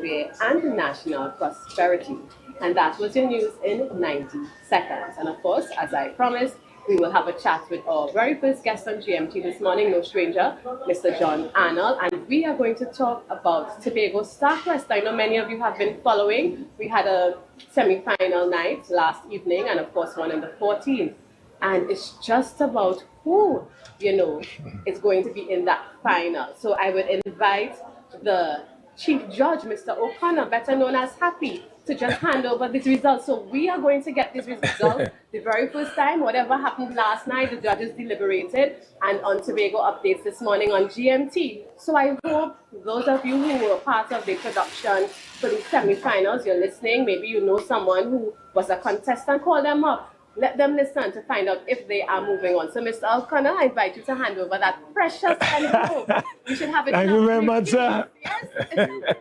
welfare and national prosperity. And that was your news in 90 seconds. And of course, as I promised, we will have a chat with our very first guest on GMT this morning, no stranger, Mr. John Arnold. And we are going to talk about Tobago StarQuest. I know many of you have been following. We had a semi-final night last evening and of course one on the 14th. And it's just about who, is going to be in that final. So I would invite the Chief Judge, Mr. O'Connor, better known as Happy, to just hand over these results. So we are going to get these results the very first time. Whatever happened last night, the judges deliberated, and on Tobago updates this morning on GMT. So I hope those of you who were part of the production for the semi-finals, you're listening. Maybe you know someone who was a contestant, call them up. Let them listen to find out if they are moving on. So, Mr. O'Connor, I invite you to hand over that precious envelope. We should have it. Thank you very much, sir. Yes.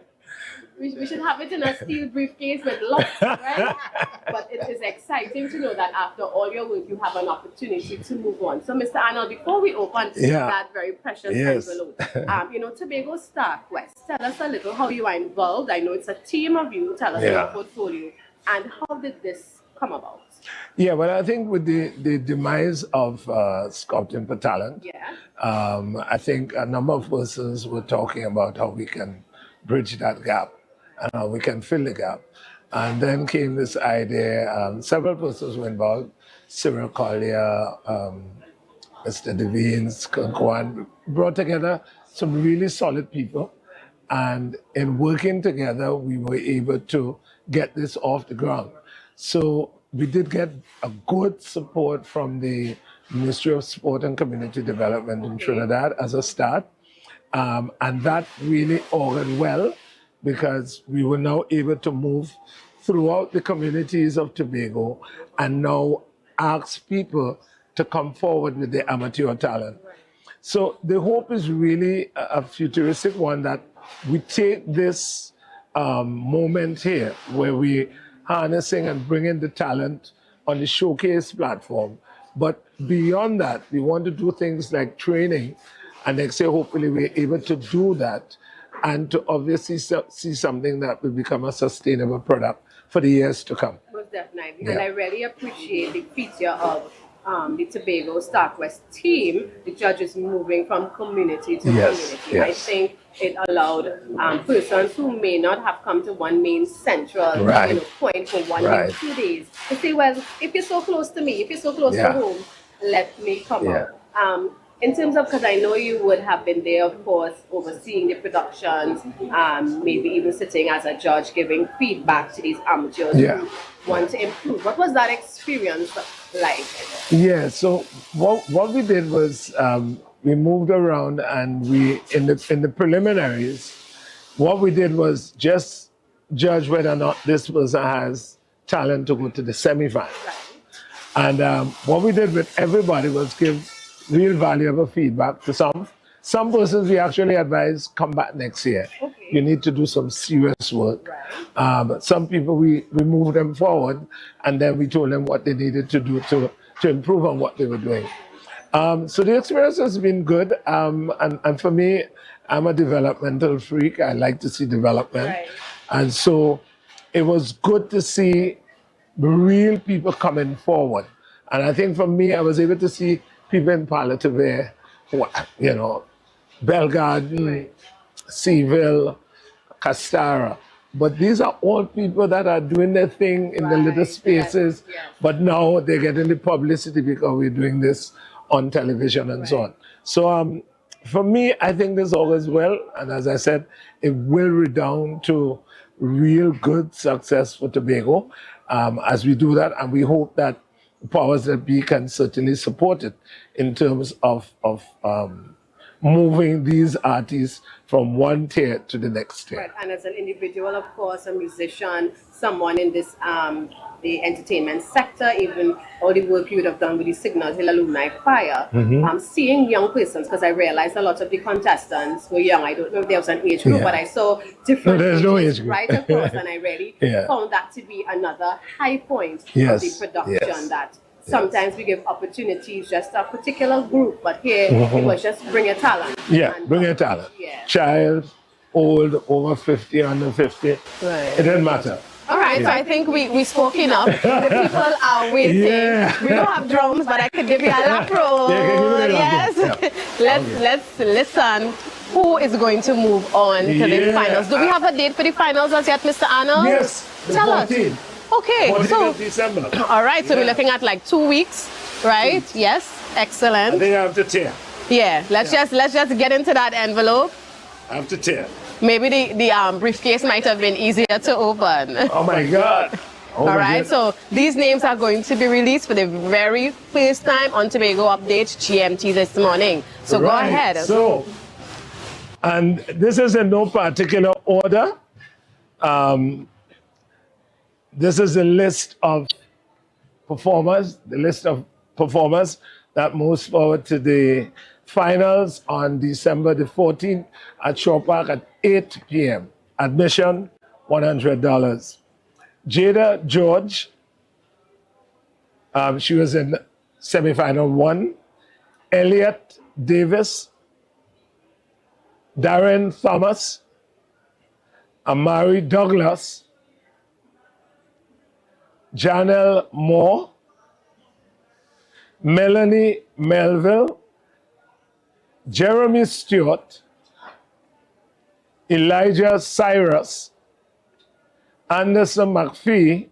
We should have it in a steel briefcase with locks, right? But it is exciting to know that after all your work, you have an opportunity to move on. So, Mr. Arnold, before we open that very precious envelope, Tobago StarQuest, tell us a little how you are involved. I know it's a team of you. Tell us your portfolio. And how did this come about? Yeah, well, I think with the demise of Scouting for Talent, I think a number of persons were talking about how we can bridge that gap and how we can fill the gap. And then came this idea, several persons were involved, Cyril Collier, Mr. Devines, Kwan, brought together some really solid people. And in working together, we were able to get this off the ground. So we did get a good support from the Ministry of Sport and Community Development in Trinidad as a start. And that really augured well because we were now able to move throughout the communities of Tobago and now ask people to come forward with their amateur talent. So the hope is really a futuristic one, that we take this moment here where we harnessing and bringing the talent on the showcase platform. But beyond that, we want to do things like training. And next year, hopefully, we're able to do that and to obviously see something that will become a sustainable product for the years to come. Most definitely. Yeah. And I really appreciate the feature of the Tobago StarQuest team, the judges moving from community to community. Yes. I think it allowed persons who may not have come to one main central point for 1 day, 2 days to say, well, if you're so close to me, if you're so close to home, let me come out. In terms of, because I know you would have been there, of course, overseeing the productions, maybe even sitting as a judge, giving feedback to these amateurs who want to improve. What was that experience like? Yeah, so what we did was we moved around, and we in the preliminaries, what we did was just judge whether or not this person has talent to go to the semi-final. Right. And what we did with everybody was give real valuable feedback to some. Some persons we actually advise come back next year. Okay. You need to do some serious work. Right. But some people we moved them forward, and then we told them what they needed to do to improve on what they were doing. So the experience has been good. And for me, I'm a developmental freak. I like to see development. Right. And so it was good to see real people coming forward. And I think for me, I was able to see people in Palatavere, Bellegarde, Seville, Castara. But these are all people that are doing their thing in the little spaces, but now they're getting the publicity because we're doing this on television and so on. So for me, I think this always well, and as I said, it will redound to real good success for Tobago as we do that, and we hope that powers that be can certainly support it in terms of moving these artists from one tier to the next tier. Right. And as an individual, of course, a musician, someone in this the entertainment sector, even all the work you would have done with the Signal Hill Alumni Choir, seeing young persons, because I realized a lot of the contestants were young. I don't know if there was an age group, but I saw different there's no age group. Right across, and I really found that to be another high point of the production that sometimes we give opportunities just to a particular group, but here it was just bring your talent. Yeah, bring your talent. Yeah. Child, old, over 50, under 50. Right. It didn't matter. All right, so I think we spoke enough. The people are waiting. Yeah. We don't have drums, but I could give you a lap roll. Yeah, give me the lap Yes. roll. Yeah. Let's listen. Who is going to move on to the finals? Do we have a date for the finals as yet, Mr. Arnold? Yes, the Tell 14th. us. Okay, 14th so of December. all right, so we're looking at like 2 weeks, right? Yes, excellent. I think I have to tear. Yeah, let's just get into that envelope. I have to tear. Maybe the briefcase might have been easier to open. Oh my God. Oh All my right, God. so these names are going to be released for the very first time on Tobago Update GMT this morning. So go ahead. So, and this is in no particular order. This is a list of performers, that moves forward to the finals on December the 14th at Shore Park at 8 p.m. Admission, $100. Jada George, she was in semifinal 1. Elliot Davis, Darren Thomas, Amari Douglas, Janelle Moore, Melanie Melville, Jeremy Stewart, Elijah Cyrus, Anderson McPhee,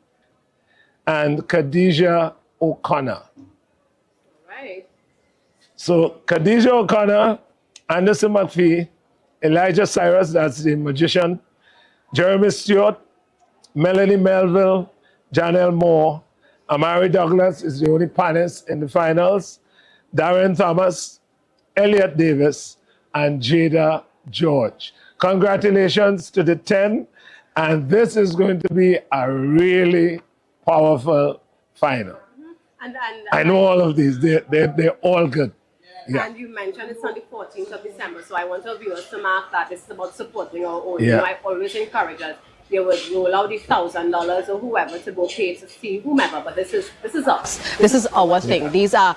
and Khadijah O'Connor. Right. So Khadijah O'Connor, Anderson McPhee, Elijah Cyrus, that's the magician, Jeremy Stewart, Melanie Melville, Janelle Moore, Amari Douglas is the only panelist in the finals, Darren Thomas, Elliot Davis, and Jada George. Congratulations to the 10, and this is going to be a really powerful final. And I know all of these, they're all good. Yeah. And you mentioned it's on the 14th of December, so I want our viewers to mark that this is about supporting our own. Yeah. You know, I always encourage us. They would roll out the $1,000 or whoever to go pay to see whomever, but this is us. This is our thing. Yeah. These are,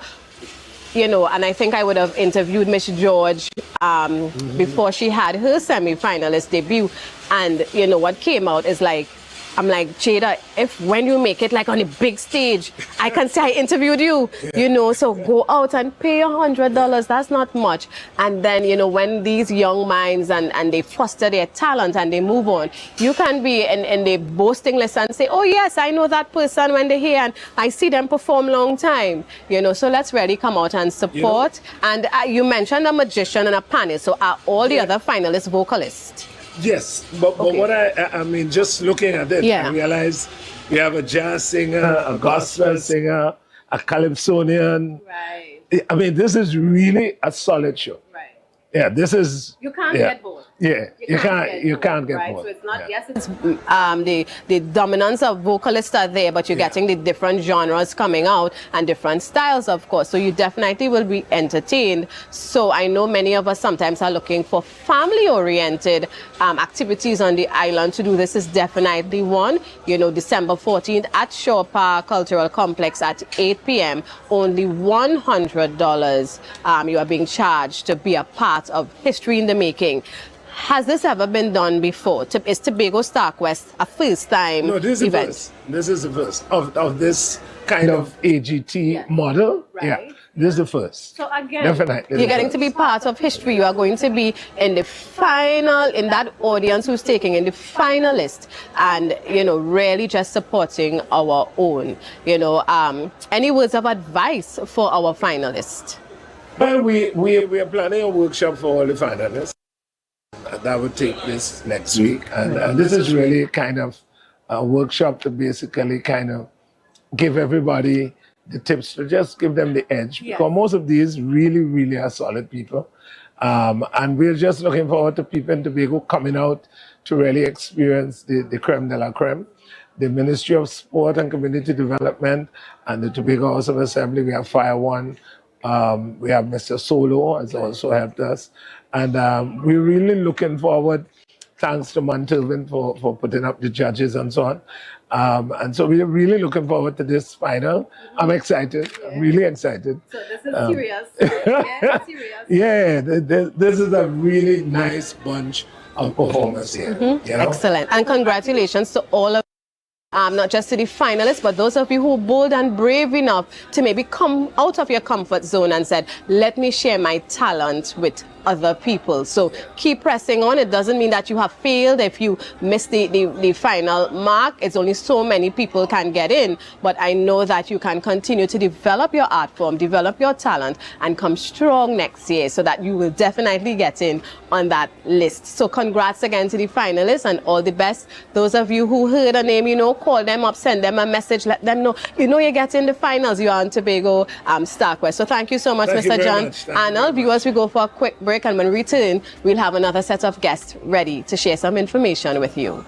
you know, and I think I would have interviewed Miss George before she had her semi-finalist debut, and you know what came out is like, I'm like, Jada, if when you make it like on a big stage, I can say I interviewed you, you know, so go out and pay $100. That's not much. And then, you know, when these young minds and they foster their talent and they move on, you can be in the boasting list and say, oh yes, I know that person when they're here and I see them perform long time, you know, so let's really come out and support. You know, and you mentioned a magician and a panelist, so are all the other finalists vocalists? Yes, but what I mean, just looking at it, I realize we have a jazz singer, a gospel singer, a calypsonian. Right. I mean, this is really a solid show. Right. Yeah, this is. You can't get both. Yeah, you can't get right? both. So it's not, yes, it's the dominance of vocalists are there, but you're getting the different genres coming out and different styles, of course. So you definitely will be entertained. So I know many of us sometimes are looking for family-oriented activities on the island to do. This is definitely one. You know, December 14th at Shore Park Cultural Complex at 8 p.m. Only $100 you are being charged to be a part of history in the making. Has this ever been done before? Is Tobago StarQuest a first time No, this is event? the first. This is the first of this kind of AGT model. Right. Yeah, this is the first. So again, definitely you're getting to be part of history. You are going to be in the final, in that audience who's taking in the finalist, and you know, really just supporting our own. You know, any words of advice for our finalists? Well, we are planning a workshop for all the finalists. That would take place next week. And this is really kind of a workshop to basically kind of give everybody the tips, to just give them the edge. Yes. Because most of these really are solid people. And we're just looking forward to people in Tobago coming out to really experience the creme de la creme. The Ministry of Sport and Community Development and the Tobago House of Assembly, we have Fire One. We have Mr. Solo has also helped us. And we're really looking forward, thanks to Montalvin for putting up the judges and so on. And so we're really looking forward to this final. I'm excited. Yeah. I'm really excited. So this is serious. Yeah, serious. Yeah, this is a really nice bunch of performers here. You know? Excellent. And congratulations to all of not just to the finalists, but those of you who are bold and brave enough to maybe come out of your comfort zone and said, let me share my talent with other people. So keep pressing on. It doesn't mean that you have failed if you miss the final mark. It's only so many people can get in, but I know that you can continue to develop your art form, develop your talent, and come strong next year so that you will definitely get in on that list. So congrats again to the finalists and all the best. Those of you who heard a name, you know, call them up, send them a message, let them know, you know, you get in the finals. You are on Tobago Starquest. So thank you so much, Thank Mr. you John. Arnold, viewers, we go for a quick break, and when we return, we'll have another set of guests ready to share some information with you.